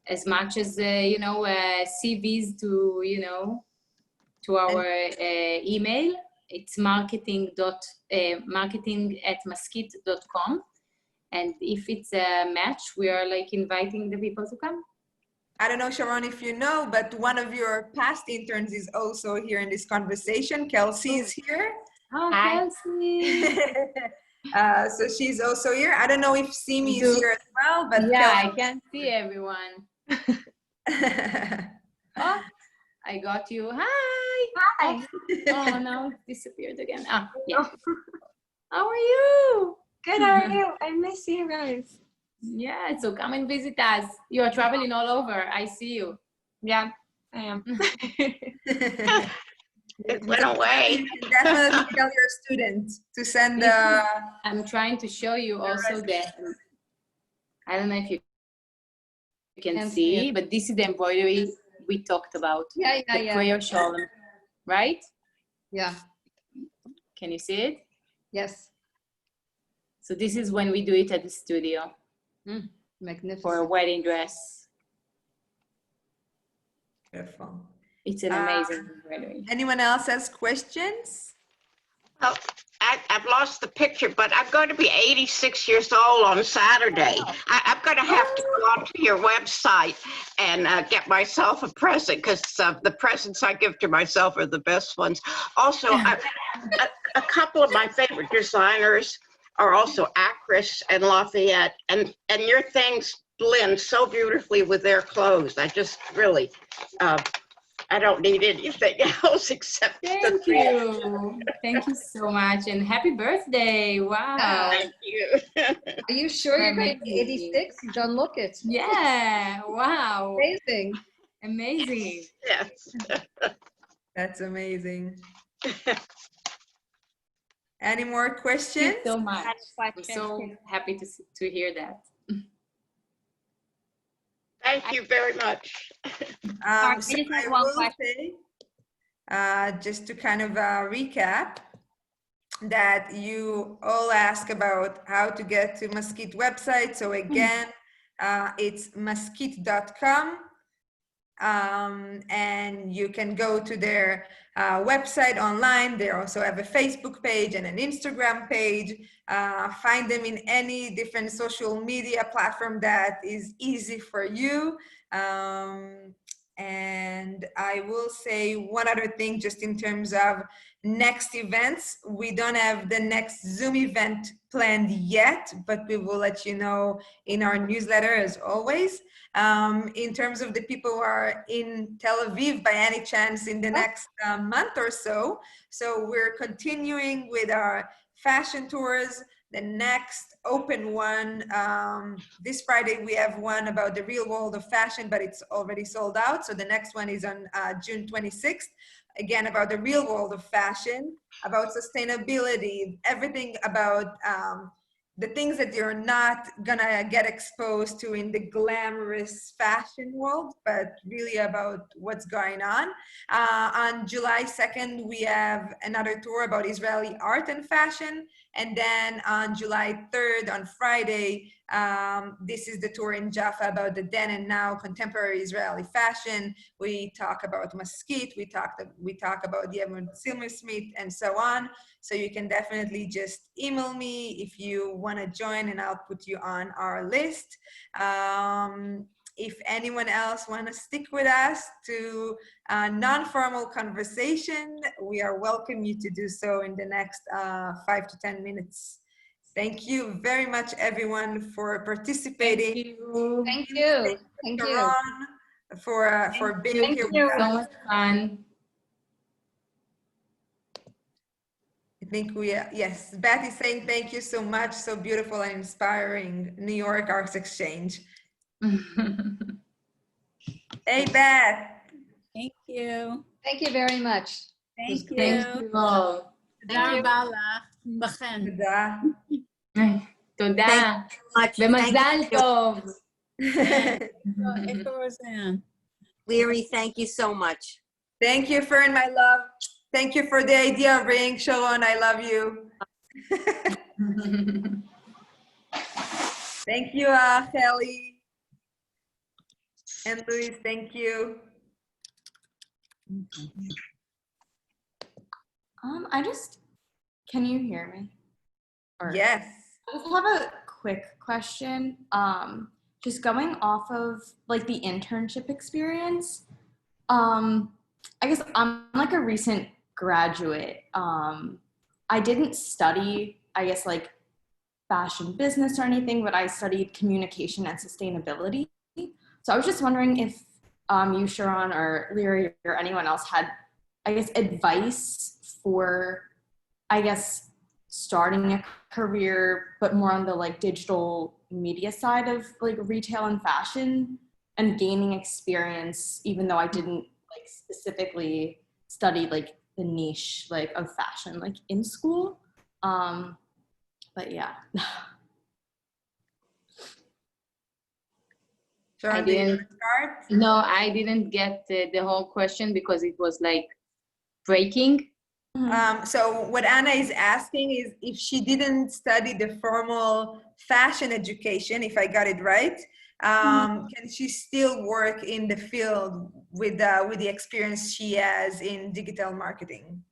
as much as, you know, CVs to, you know, to our email. It's marketing@maskit.com. And if it's a match, we are like inviting the people to come. I don't know, Sharon, if you know, but one of your past interns is also here in this conversation. Kelsey is here. Oh, Kelsey. So she's also here. I don't know if Simi is here as well, but yeah, Kelsey. I can see everyone. Oh, I got you. Hi. Hi. Oh, now it disappeared again. Ah, yeah. How are you? Good, how are you? I miss you guys. Yeah, so come and visit us. You are traveling all over. I see you. Yeah, I am. It went away. You can definitely tell your student to send I'm trying to show you also that, I don't know if you can see, but this is the embroidery we talked about. Yeah. Prayer shawl, right? Yeah. Can you see it? Yes. So this is when we do it at the studio. Magnificent. For a wedding dress. Beautiful. It's an amazing embroidery. Anyone else has questions? Well, I've lost the picture, but I'm going to be 86 years old on Saturday. I'm going to have to go onto your website and get myself a present, because the presents I give to myself are the best ones. Also, a couple of my favorite designers are also Acris and Lafayette, and your things blend so beautifully with their clothes. I just really, I don't need anything else except Thank you. Thank you so much. And happy birthday. Wow. Thank you. Are you sure you're going to be Amazing. 86? You don't look it. Yeah. Wow. Amazing. Amazing. Yes. That's amazing. Any more Thank questions? you so much. I'm Question. so happy to hear that. Thank you very much. I So just have I one will question. say, just to kind of recap, that you all ask about how to get to Maskit website. So again, it's maskit.com. And you can go to their website online. They also have a Facebook page and an Instagram page. Find them in any different social media platform that is easy for you. And I will say one other thing, just in terms of next events. We don't have the next Zoom event planned yet, but we will let you know in our newsletter as always. In terms of the people who are in Tel Aviv by any chance in the next month or so. So we're continuing with our fashion tours. The next open one, this Friday, we have one about the real world of fashion, but it's already sold out. So the next one is on June 26th. Again, about the real world of fashion, about sustainability, everything about the things that you're not gonna get exposed to in the glamorous fashion world, but really about what's going on. On July 2nd, we have another tour about Israeli art and fashion. And then on July 3rd, on Friday, this is the tour in Jaffa about the then and now contemporary Israeli fashion. We talk about Maskit, we talk about Yemen Silmersmith, and so on. So you can definitely just email me if you want to join, and I'll put you on our list. If anyone else want to stick with us to non-formal conversation, we are welcome you to do so in the next 5 to 10 minutes. Thank you very much, everyone, for participating. Thank you. Thank you. Thank you. Sharon, for being Thank here you. with So us. much fun. I think yes, Beth is saying thank you so much. So beautiful and inspiring. New York Arts Exchange. Hey, Beth. Thank you. Thank you very much. Thank you. Thank you all. תודה רבה לך. בכן. תודה. תודה. much. ומזל טוב. איפה רוזן? Liri, thank you so much. Thank you, Fern, my love. Thank you for the idea of ring, Sharon. I love you. Thank you, Kelly. And Luis, thank you. Can you hear me? Or- Yes. I just have a quick question. Just going off of like the internship experience. I guess I'm like a recent graduate. I didn't study, I guess, like fashion business or anything, but I studied communication and sustainability. So I was just wondering if you, Sharon, or Liri, or anyone else had, I guess, advice for, I guess, starting a career, but more on the like digital media side of like retail and fashion, and gaining experience, even though I didn't like specifically study like the niche like of fashion like in school. But yeah. Sharon, I do you want didn't. to start? No, I didn't get the whole question because it was like breaking. So what Anna is asking is if she didn't study the formal fashion education, if I got it right, can she still work in the field with the experience she has in digital marketing?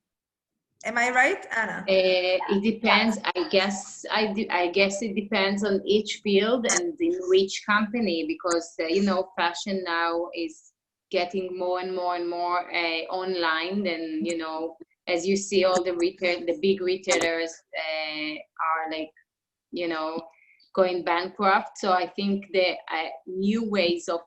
Am I right, Anna? It depends. I guess it depends on each field and in which company, because you know, fashion now is getting more and more and more online. And you know, as you see, all the big retailers are like, you know, going bankrupt. So I think the new ways of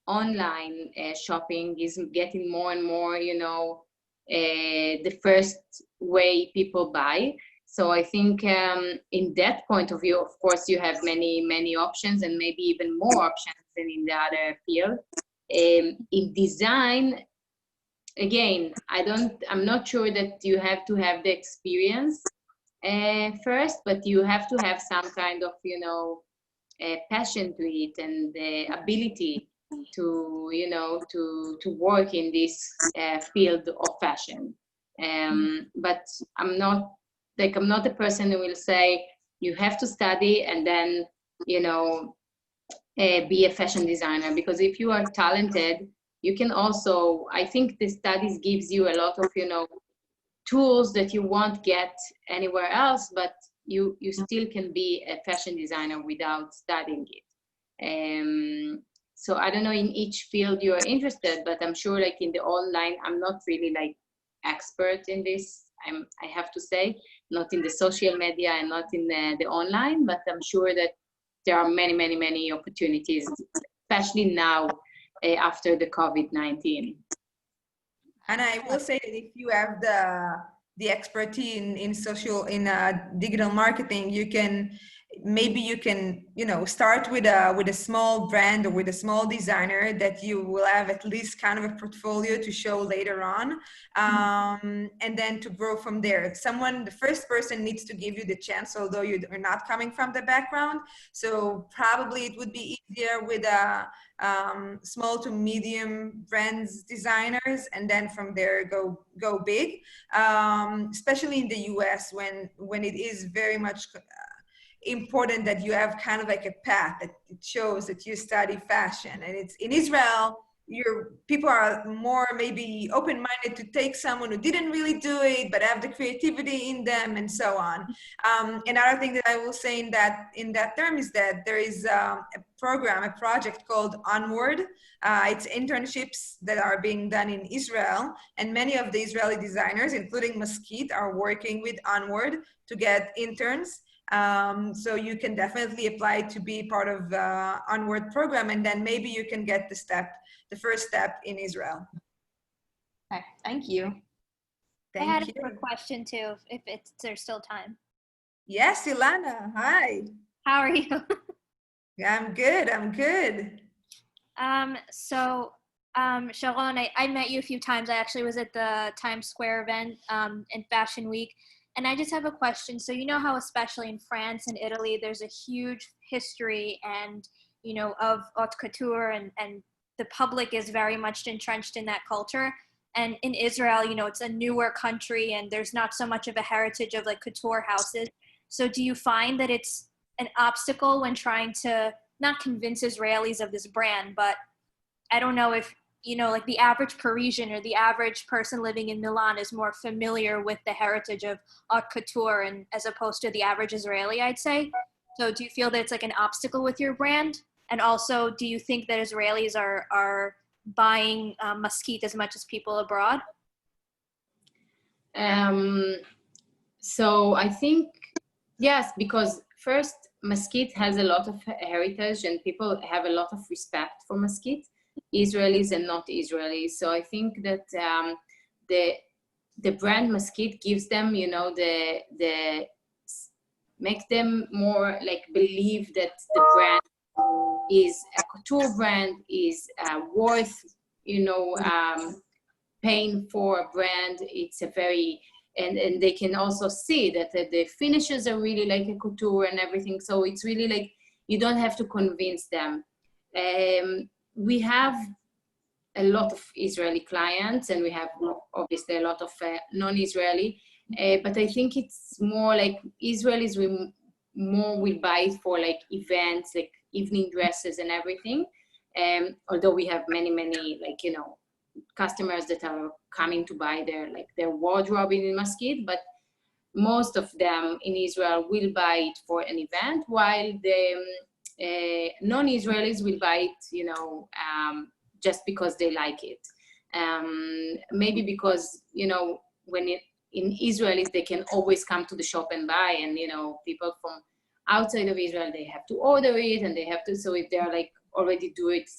online shopping is getting more and more, you know, the first way people buy. So I think in that point of view, of course, you have many options, and maybe even more options than in the other field. In design, again, I'm not sure that you have to have the experience first, but you have to have some kind of, you know, passion to it, and the ability to, you know, to work in this field of fashion. But I'm not the person who will say you have to study and then, you know, be a fashion designer, because if you are talented, you can also, I think the studies gives you a lot of, you know, tools that you won't get anywhere else, but you still can be a fashion designer without studying it. So I don't know in each field you are interested, but I'm sure like in the online, I'm not really like expert in this. I have to say, not in the social media and not in the online, but I'm sure that there are many opportunities, especially now after the COVID-19. And I will say that if you have the expertise in digital marketing, you can you know, start with a small brand or with a small designer that you will have at least kind of a portfolio to show later on, and then to grow from there. The first person needs to give you the chance, although you are not coming from the background. So probably it would be easier with a small to medium brands designers, and then from there go big, especially in the US when it is very much important that you have kind of like a path that it shows that you study fashion. And it's in Israel, people are more maybe open-minded to take someone who didn't really do it but have the creativity in them, and so on. Another thing that I will say in that term is that there is a project called Onward. It's internships that are being done in Israel, and many of the Israeli designers, including Maskit, are working with Onward to get interns. So you can definitely apply to be part of the Onward program, and then maybe you can get the first step in Israel. Okay, thank you. Thank I had you. a quick question too, if there's still time. Yes, Ilana, hi. How are you? I'm good. Sharon, I met you a few times. I actually was at the Times Square event in Fashion Week. And I just have a question. So you know how especially in France and Italy, there's a huge history and, you know, of haute couture, and the public is very much entrenched in that culture. And in Israel, you know, it's a newer country and there's not so much of a heritage of like couture houses. So do you find that it's an obstacle when trying to not convince Israelis of this brand, but I don't know if, you know, like the average Parisian or the average person living in Milan is more familiar with the heritage of haute couture and as opposed to the average Israeli, I'd say. So do you feel that it's like an obstacle with your brand? And also, do you think that Israelis are buying Maskit as much as people abroad? So I think, yes, because first, Maskit has a lot of heritage and people have a lot of respect for Maskit. Israelis and not Israelis. So I think that the brand Maskit gives them, you know, the make them more like believe that the brand is a couture brand, is worth, you know, paying for a brand. It's a very, and they can also see that the finishes are really like a couture and everything. So it's really like, you don't have to convince them. We have a lot of Israeli clients, and we have obviously a lot of non-Israeli, but I think it's more like Israelis will buy it for like events, like evening dresses and everything. Although we have many like, you know, customers that are coming to buy their wardrobe in Maskit, but most of them in Israel will buy it for an event, while the non-Israelis will buy it, just because they like it. Maybe because, when in Israelis, they can always come to the shop and buy, and, people from outside of Israel, they have to order it, and they have to, so if they're like already do it,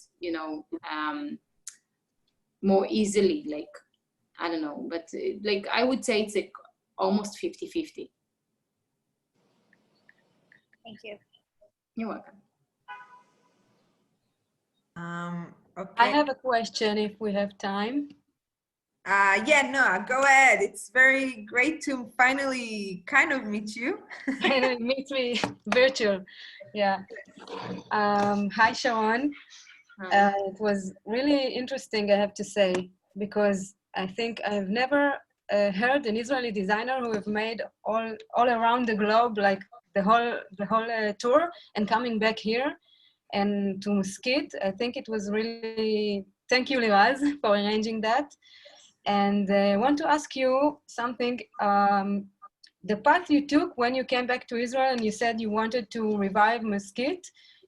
more easily, like, I don't know, but like, I would say it's like almost 50-50. Thank you. You're welcome. Okay. I have a question if we have time. Yeah, no, go ahead. It's very great to finally kind of meet you. Meet me virtual. Yeah. Hi, Sharon. It was really interesting, I have to say, because I think I've never heard an Israeli designer who have made all around the globe, like the whole tour, and coming back here and to Maskit. I think it was really, thank you, Liraz, for arranging that. And I want to ask you something. The path you took when you came back to Israel and you said you wanted to revive Maskit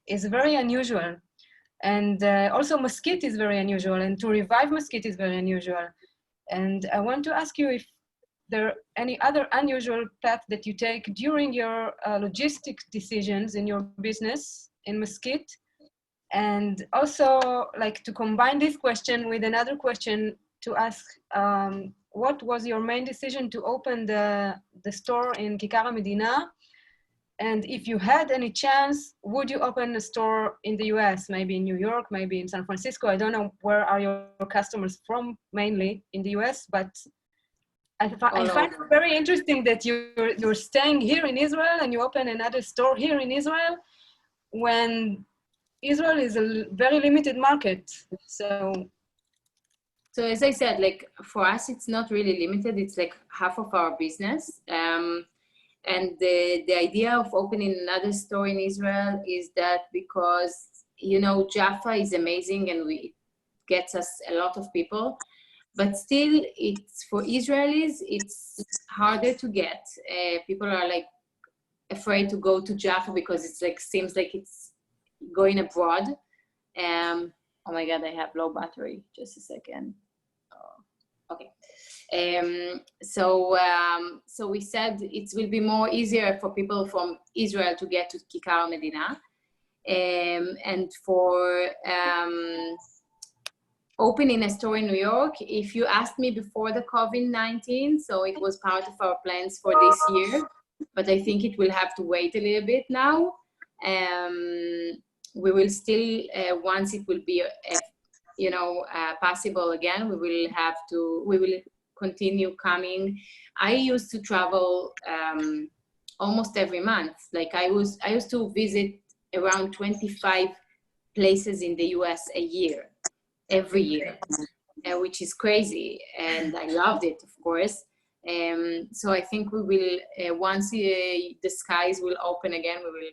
is very unusual. And also Maskit is very unusual, and to revive Maskit is very unusual. And I want to ask you if there are any other unusual path that you take during your logistic decisions in your business in Maskit. And also, like, to combine this question with another question to ask, what was your main decision to open the store in Kikar Medina? And if you had any chance, would you open a store in the US, maybe in New York, maybe in San Francisco? I don't know where are your customers from, mainly in the US, but I find it very interesting that you're staying here in Israel and you open another store here in Israel when Israel is a very limited market. So as I said, like, for us, it's not really limited. It's like half of our business. And the idea of opening another store in Israel is that because, Jaffa is amazing and it gets us a lot of people, but still it's for Israelis, it's harder to get. People are like afraid to go to Jaffa because it's like, seems like it's going abroad. Oh my God, I have low battery, just a second. Okay. So we said it will be more easier for people from Israel to get to Kikar Medina. And for opening a store in New York, if you asked me before the COVID-19, so it was part of our plans for this year, but I think it will have to wait a little bit now. We will still, once it will be possible again, we will continue coming. I used to travel almost every month. Like I used to visit around 25 places in the US a year, every year, which is crazy. And I loved it, of course. So I think we will, once the skies will open again, we will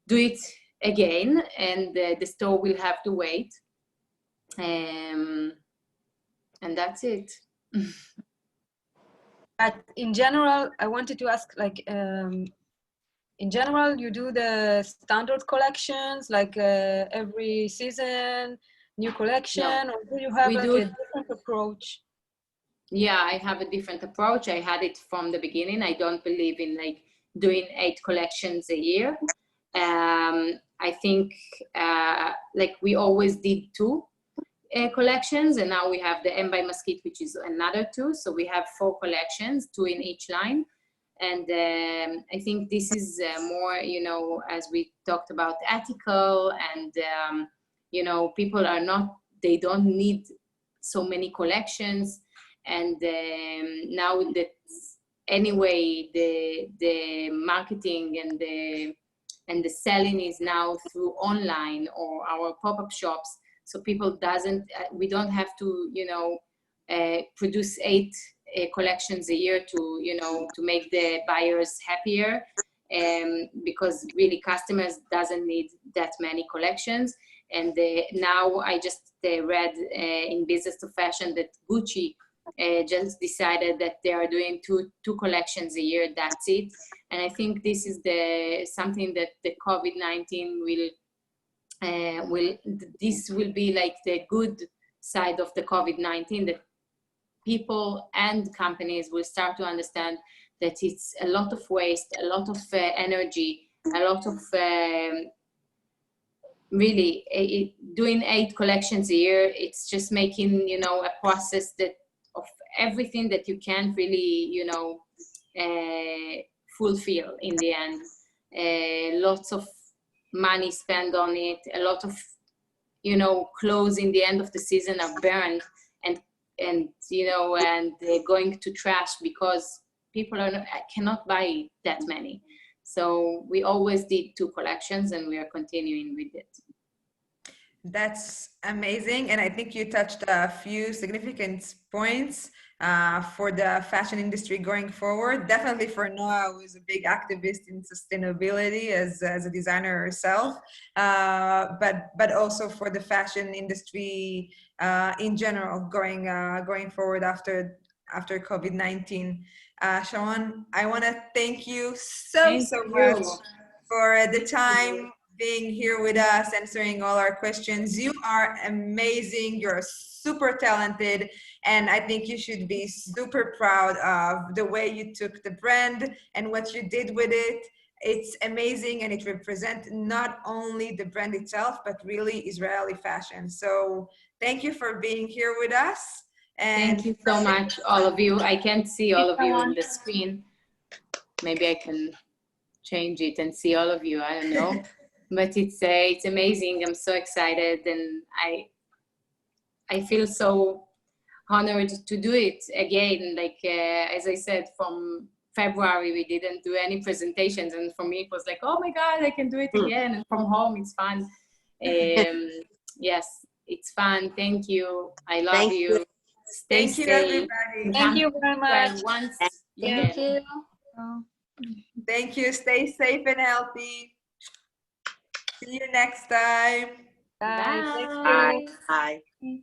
do it again, and the store will have to wait. And that's it. But in general, I wanted to ask, like, in general, you do the standard collections, like every season, new collection, or do you have a different approach? Yeah, I have a different approach. I had it from the beginning. I don't believe in like doing 8 collections a year. I think like we always did 2 collections, and now we have the M by Maskit, which is another 2. So we have 4 collections, 2 in each line. And I think this is more, as we talked about, ethical, and, people are not, they don't need so many collections. And now that anyway, the marketing and the selling is now through online or our pop-up shops. So people we don't have to, produce 8 collections a year to make the buyers happier, because really customers doesn't need that many collections. And now I just read in Business to Fashion that Gucci just decided that they are doing two collections a year. That's it. And I think this is something that the COVID-19 this will be like the good side of the COVID-19, that people and companies will start to understand that it's a lot of waste, a lot of energy, a lot of really doing 8 collections a year. It's just making, you know, a process that of everything that you can't really, you know, fulfill in the end. Lots of money spent on it, a lot of, you know, clothes in the end of the season are burned and you know, and they're going to trash because people cannot buy that many. So we always did 2 collections and we are continuing with it. That's amazing. And I think you touched a few significant points for the fashion industry going forward. Definitely for Noah, who is a big activist in sustainability as a designer herself, but also for the fashion industry in general going forward after COVID-19. Sharon, I want to thank you so much for the time being here with us, answering all our questions. You are amazing. You're super talented. And I think you should be super proud of the way you took the brand and what you did with it. It's amazing, and it represents not only the brand itself, but really Israeli fashion. So thank you for being here with us. And thank you so much, all of you. I can't see all of you on the screen. Maybe I can change it and see all of you. I don't know. But it's amazing. I'm so excited, and I feel so honored to do it again. Like as I said, from February we didn't do any presentations, and for me it was like, oh my God, I can do it again. And from home it's fun. Yes, it's fun. Thank you. I love you. Stay safe. Everybody. Thank you very much. Thank you. Thank you. Stay safe and healthy. See you next time. Bye. Bye. Bye. Bye.